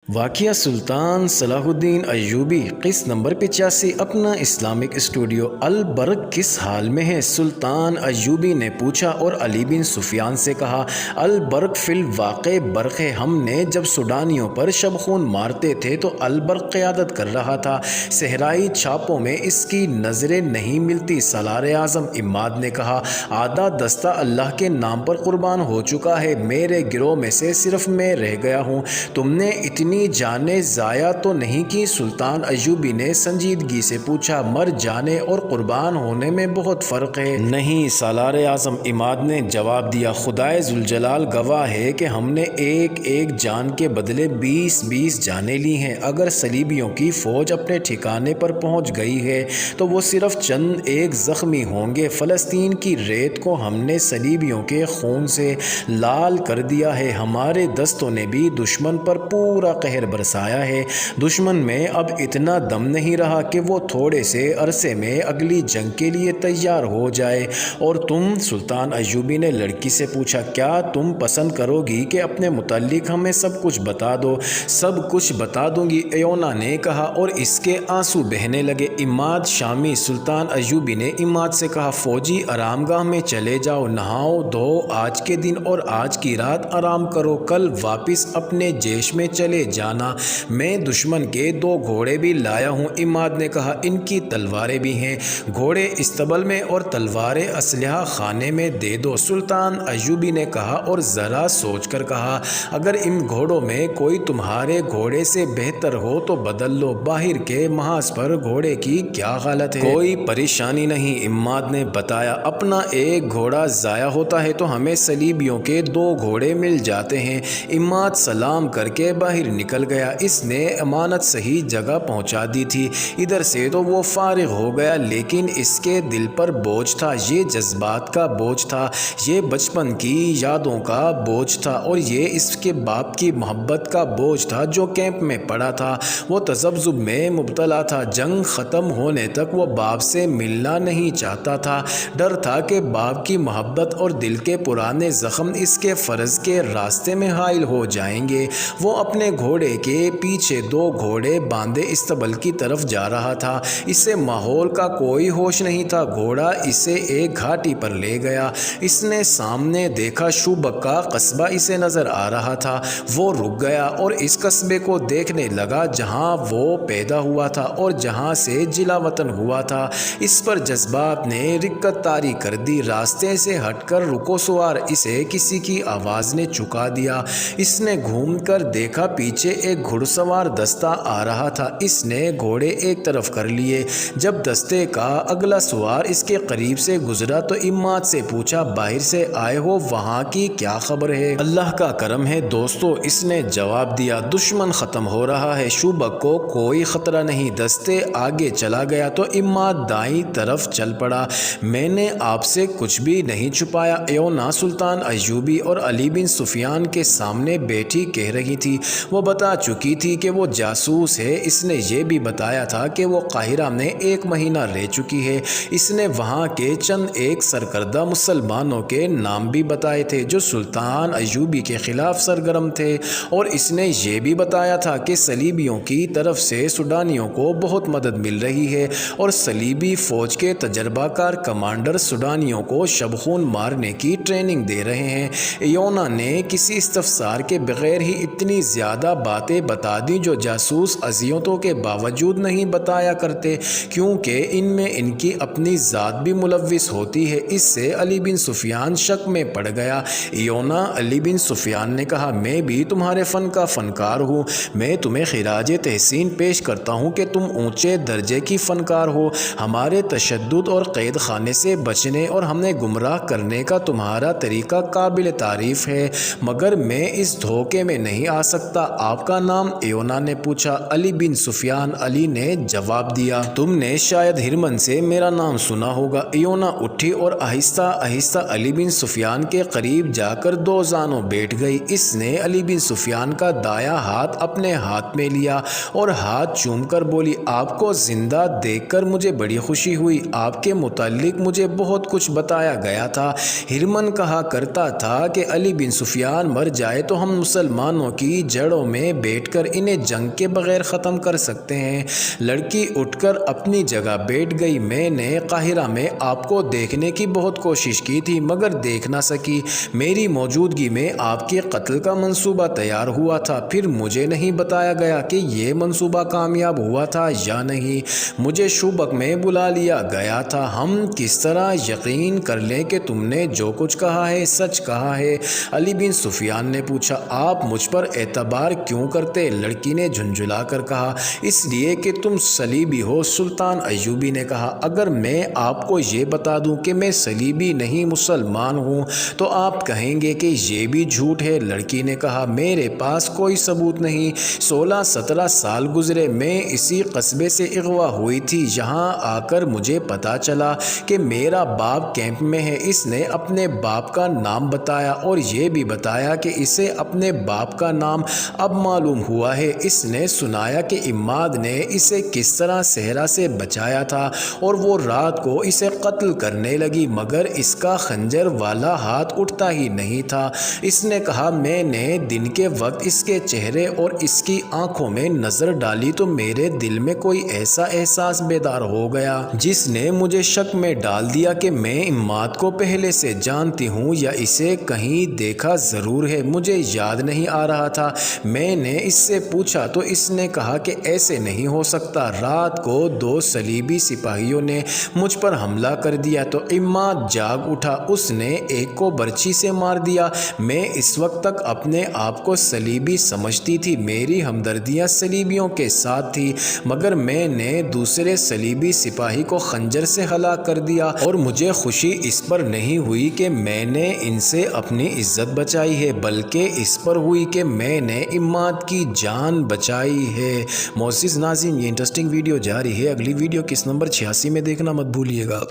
واقعہ سلطان صلاح الدین ایوبی قسط نمبر 85 اپنا اسلامک اسٹوڈیو البرق کس حال میں ہے؟ سلطان ایوبی نے پوچھا اور علی بن سفیان سے کہا البرق فی الواقع برق ہے۔ ہم نے جب سوڈانیوں پر شب خون مارتے تھے تو البرق قیادت کر رہا تھا۔ صحرائی چھاپوں میں اس کی نظریں نہیں ملتی۔ سالار اعظم عماد نے کہا آدھا دستہ اللہ کے نام پر قربان ہو چکا ہے، میرے گروہ میں سے صرف میں رہ گیا ہوں۔ تم نے اتنی جانیں ضائع تو نہیں کی؟ سلطان ایوبی نے سنجیدگی سے پوچھا۔ مر جانے اور قربان ہونے میں بہت فرق ہے۔ نہیں، سالار اعظم عماد نے جواب دیا، خدائے ذوالجلال گواہ ہے کہ ہم نے ایک ایک جان کے بدلے 20 جانیں لی ہیں۔ اگر صلیبیوں کی فوج اپنے ٹھکانے پر پہنچ گئی ہے تو وہ صرف چند ایک زخمی ہوں گے۔ فلسطین کی ریت کو ہم نے صلیبیوں کے خون سے لال کر دیا ہے۔ ہمارے دستوں نے بھی دشمن پر پورا قہر برسایا ہے۔ دشمن میں اب اتنا دم نہیں رہا کہ وہ تھوڑے سے عرصے میں اگلی جنگ کے لیے تیار ہو جائے۔ اور تم؟ سلطان ایوبی نے لڑکی سے پوچھا، کیا تم پسند کرو گی کہ اپنے متعلق ہمیں سب کچھ بتا دو؟ سب کچھ بتا دوں گی، ایونا نے کہا اور اس کے آنسو بہنے لگے۔ عماد شامی۔ سلطان ایوبی نے عماد سے کہا فوجی آرام گاہ میں چلے جاؤ، نہاؤ دھو، آج کے دن اور آج کی رات آرام کرو، کل واپس اپنے جیش میں چلے جانا۔ میں دشمن کے 2 گھوڑے بھی لایا ہوں۔ عماد نے کہا ان کی تلواریں بھی ہیں، گھوڑے استبل میں اور تلواریں اسلحہ خانے میں دے دو۔ سلطان ایوبی نے کہا اور ذرا سوچ کر کہا اگر ان گھوڑوں میں کوئی تمہارے گھوڑے سے بہتر ہو تو بدل لو، باہر کے محاذ پر گھوڑے کی کیا حالت ہے؟ کوئی پریشانی نہیں، عماد نے بتایا، اپنا ایک گھوڑا ضائع ہوتا ہے تو ہمیں صلیبیوں کے 2 گھوڑے مل جاتے ہیں۔ عماد سلام کر کے باہر نکل گیا۔ اس نے امانت صحیح جگہ پہنچا دی تھی۔ ادھر سے تو وہ فارغ ہو گیا، لیکن اس کے دل پر بوجھ تھا۔ یہ جذبات کا بوجھ تھا، یہ بچپن کی یادوں کا بوجھ تھا، اور یہ اس کے باپ کی محبت کا بوجھ تھا جو کیمپ میں پڑا تھا۔ وہ تذبذب میں مبتلا تھا۔ جنگ ختم ہونے تک وہ باپ سے ملنا نہیں چاہتا تھا۔ ڈر تھا کہ باپ کی محبت اور دل کے پرانے زخم اس کے فرض کے راستے میں حائل ہو جائیں گے۔ وہ اپنے گھوڑے کے پیچھے 2 گھوڑے باندھے استبل کی طرف جا رہا تھا۔ اسے ماحول کا کوئی ہوش نہیں تھا۔ گھوڑا اسے ایک گھاٹی پر لے گیا۔ اس نے سامنے دیکھا شوبک کا قصبہ اسے نظر آ رہا تھا۔ وہ رک گیا اور اس قصبے کو دیکھنے لگا جہاں وہ پیدا ہوا تھا اور جہاں سے جلا وطن ہوا تھا۔ اس پر جذبات نے رکت طاری کر دی۔ راستے سے ہٹ کر رکو سوار، اسے کسی کی آواز نے چکا دیا۔ اس نے گھوم کر دیکھا پیچھے ایک گھڑ سوار دستہ آ رہا تھا۔ اس نے گھوڑے ایک طرف کر لیے۔ جب دستے کا اگلا سوار اس کے قریب سے گزرا تو عماد سے پوچھا باہر سے آئے ہو، وہاں کی کیا خبر ہے؟ اللہ کا کرم ہے دوستو، اس نے جواب دیا، دشمن ختم ہو رہا ہے، شوبک کو کوئی خطرہ نہیں۔ دستے آگے چلا گیا تو عماد دائیں طرف چل پڑا۔ میں نے آپ سے کچھ بھی نہیں چھپایا، ایونا سلطان ایوبی اور علی بن سفیان کے سامنے بیٹھی کہہ رہی تھی۔ وہ بتا چکی تھی کہ وہ جاسوس ہے۔ اس نے یہ بھی بتایا تھا کہ وہ قاہرہ میں 1 مہینہ رہ چکی ہے۔ اس نے وہاں کے چند ایک سرکردہ مسلمانوں کے نام بھی بتائے تھے جو سلطان ایوبی کے خلاف سرگرم تھے، اور اس نے یہ بھی بتایا تھا کہ صلیبیوں کی طرف سے سوڈانیوں کو بہت مدد مل رہی ہے اور صلیبی فوج کے تجربہ کار کمانڈر سوڈانیوں کو شبخون مارنے کی ٹریننگ دے رہے ہیں۔ ایونا نے کسی استفسار کے بغیر ہی اتنی زیادہ باتیں بتا دیں جو جاسوس اذیتوں کے باوجود نہیں بتایا کرتے، کیونکہ ان میں ان کی اپنی ذات بھی ملوث ہوتی ہے۔ اس سے علی بن سفیان شک میں پڑ گیا۔ ایونا، علی بن سفیان نے کہا، میں بھی تمہارے فن کا فنکار ہوں، میں تمہیں خراج تحسین پیش کرتا ہوں کہ تم اونچے درجے کی فنکار ہو۔ ہمارے تشدد اور قید خانے سے بچنے اور ہمیں گمراہ کرنے کا تمہارا طریقہ قابل تعریف ہے، مگر میں اس دھوکے میں نہیں آ سکتا۔ آپ کا نام؟ ایونا نے پوچھا۔ علی بن سفیان۔ علی نے جواب دیا، تم نے شاید ہرمن سے میرا نام سنا ہوگا۔ ایونا اٹھی اور آہستہ آہستہ علی بن سفیان کے قریب جا کر 2 زانوں بیٹھ گئی۔ اس نے علی بن سفیان کا دایاں ہاتھ اپنے ہاتھ میں لیا اور ہاتھ چوم کر بولی، آپ کو زندہ دیکھ کر مجھے بڑی خوشی ہوئی۔ آپ کے متعلق مجھے بہت کچھ بتایا گیا تھا۔ ہرمن کہا کرتا تھا کہ علی بن سفیان مر جائے تو ہم مسلمانوں کی جڑوں میں میں بیٹھ کر انہیں جنگ کے بغیر ختم کر سکتے ہیں۔ لڑکی اٹھ کر اپنی جگہ بیٹھ گئی۔ میں نے قاہرہ میں آپ کو دیکھنے کی بہت کوشش کی تھی مگر دیکھ نہ سکی۔ میری موجودگی میں آپ کے قتل کا منصوبہ تیار ہوا تھا، پھر مجھے نہیں بتایا گیا کہ یہ منصوبہ کامیاب ہوا تھا یا نہیں۔ مجھے شوبک میں بلا لیا گیا تھا۔ ہم کس طرح یقین کر لیں کہ تم نے جو کچھ کہا ہے سچ کہا ہے؟ علی بن سفیان نے پوچھا۔ آپ مجھ پر اعتبار کیوں کرتے؟ لڑکی نے جھنجھلا کر کہا۔ اس لیے کہ تم صلیبی ہو۔ سلطان ایوبی نے کہا، اگر میں آپ کو یہ بتا دوں کہ میں صلیبی نہیں مسلمان ہوں تو آپ کہیں گے کہ یہ بھی جھوٹ ہے۔ لڑکی نے کہا، میرے پاس کوئی ثبوت نہیں۔ 16-17 سال گزرے، میں اسی قصبے سے اغوا ہوئی تھی۔ یہاں آ کر مجھے پتا چلا کہ میرا باپ کیمپ میں ہے۔ اس نے اپنے باپ کا نام بتایا اور یہ بھی بتایا کہ اسے اپنے باپ کا نام اب معلوم ہوا ہے۔ اس نے سنایا کہ عماد نے اسے کس طرح صحرا سے بچایا تھا اور وہ رات کو اسے قتل کرنے لگی مگر اس کا خنجر والا ہاتھ اٹھتا ہی نہیں تھا۔ اس نے کہا، میں نے دن کے وقت اس کے چہرے اور اس کی آنکھوں میں نظر ڈالی تو میرے دل میں کوئی ایسا احساس بیدار ہو گیا جس نے مجھے شک میں ڈال دیا کہ میں عماد کو پہلے سے جانتی ہوں یا اسے کہیں دیکھا ضرور ہے۔ مجھے یاد نہیں آ رہا تھا۔ میں نے اس سے پوچھا تو اس نے کہا کہ ایسے نہیں ہو سکتا۔ رات کو 2 صلیبی سپاہیوں نے مجھ پر حملہ کر دیا تو عماد جاگ اٹھا، اس نے ایک کو برچھی سے مار دیا۔ میں اس وقت تک اپنے آپ کو صلیبی سمجھتی تھی، میری ہمدردیاں صلیبیوں کے ساتھ تھی مگر میں نے دوسرے صلیبی سپاہی کو خنجر سے ہلاک کر دیا اور مجھے خوشی اس پر نہیں ہوئی کہ میں نے ان سے اپنی عزت بچائی ہے بلکہ اس پر ہوئی کہ میں نے عماد کی جان بچائی ہے۔ معزز ناظرین، یہ انٹرسٹنگ ویڈیو جاری ہے، اگلی ویڈیو کس نمبر 86 میں دیکھنا مت بھولیے گا۔